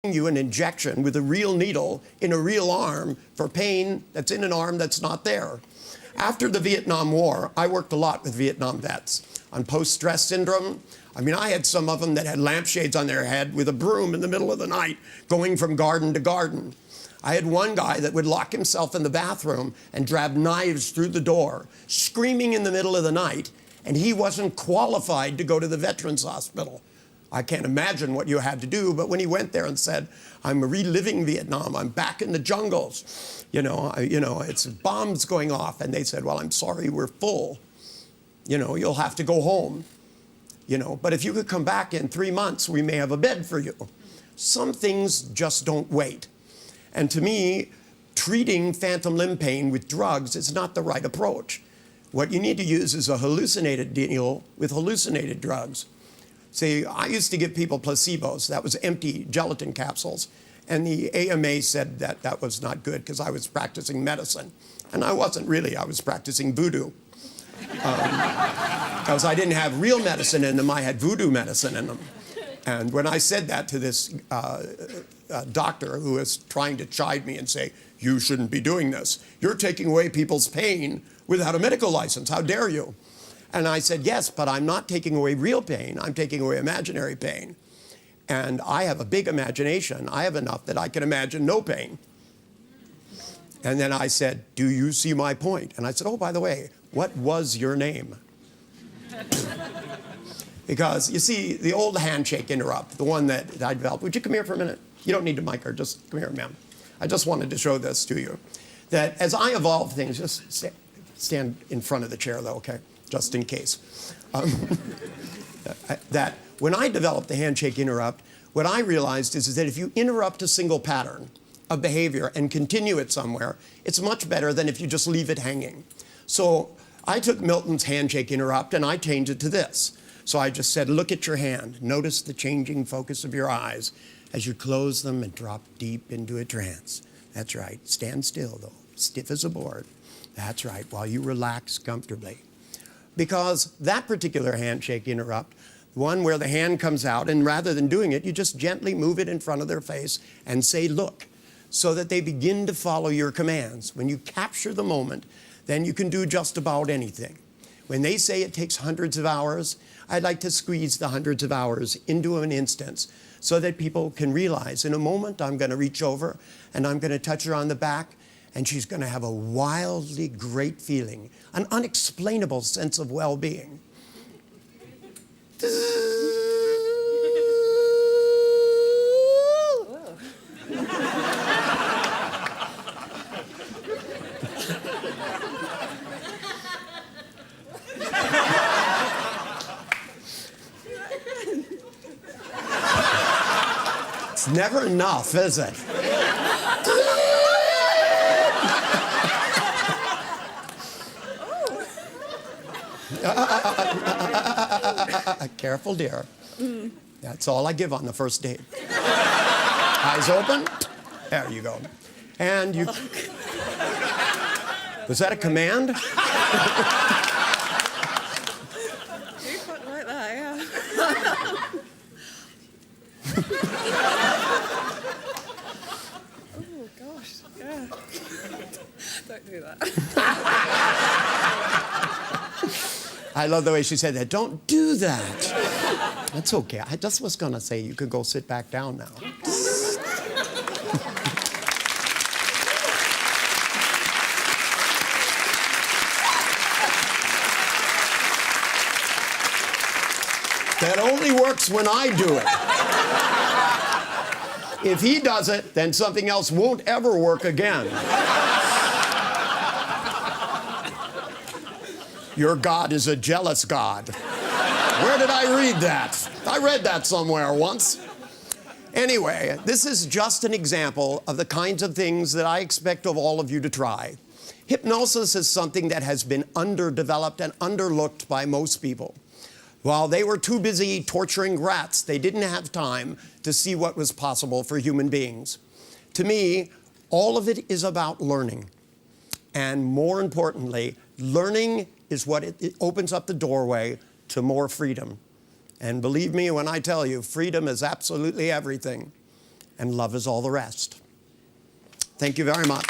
you an injection with a real needle in a real arm for pain that's in an arm that's not there. After the Vietnam War, I worked a lot with Vietnam vets on post-stress syndrome. I mean, I had some of them that had lampshades on their head with a broom in the middle of the night going from garden to garden. I had one guy that would lock himself in the bathroom and drive knives through the door, screaming in the middle of the night, and he wasn't qualified to go to the Veterans Hospital. I can't imagine what you had to do, but when he went there and said, I'm reliving Vietnam, I'm back in the jungles, it's bombs going off, and they said, well, I'm sorry, we're full. You'll have to go home. But if you could come back in 3 months, we may have a bed for you. Some things just don't wait. And to me, treating phantom limb pain with drugs is not the right approach. What you need to use is a hallucinated deal with hallucinated drugs. See, I used to give people placebos. That was empty gelatin capsules. And the AMA said that that was not good because I was practicing medicine. And I wasn't really. I was practicing voodoo. Because I didn't have real medicine in them. I had voodoo medicine in them. And when I said that to this doctor who was trying to chide me and say, you shouldn't be doing this. You're taking away people's pain without a medical license. How dare you? And I said, yes, but I'm not taking away real pain. I'm taking away imaginary pain. And I have a big imagination. I have enough that I can imagine no pain. And then I said, do you see my point? And I said, oh, by the way, what was your name? Because, you see, the old handshake interrupt, the one that I developed. Would you come here for a minute? You don't need to mic her. Just come here, ma'am. I just wanted to show this to you. That as I evolve things, just stand in front of the chair, though, okay? Just in case. That when I developed the handshake interrupt, what I realized is that if you interrupt a single pattern of behavior and continue it somewhere, it's much better than if you just leave it hanging. So I took Milton's handshake interrupt and I changed it to this. So I just said, look at your hand. Notice the changing focus of your eyes as you close them and drop deep into a trance. That's right. Stand still, though, stiff as a board. That's right, while you relax comfortably. Because that particular handshake interrupt, one where the hand comes out, and rather than doing it, you just gently move it in front of their face and say, look, so that they begin to follow your commands. When you capture the moment, then you can do just about anything. When they say it takes hundreds of hours, I'd like to squeeze the hundreds of hours into an instance so that people can realize in a moment I'm going to reach over and I'm going to touch her on the back and she's going to have a wildly great feeling, an unexplainable sense of well-being. It's never enough, is it? Careful, dear. That's all I give on the first date. Eyes open. There you go. And you... Was that a command? You put it like that, yeah. Oh, gosh, yeah. Don't do that. I love the way she said that. Don't do that. That's okay. I just was going to say you could go sit back down now. That only works when I do it. If he does it, then something else won't ever work again. Your God is a jealous God. Where did I read that? I read that somewhere once. Anyway, this is just an example of the kinds of things that I expect of all of you to try. Hypnosis is something that has been underdeveloped and underlooked by most people. While they were too busy torturing rats, they didn't have time to see what was possible for human beings. To me, all of it is about learning. And more importantly, learning is what it opens up the doorway to more freedom. And believe me when I tell you, freedom is absolutely everything. and love is all the rest. Thank you very much.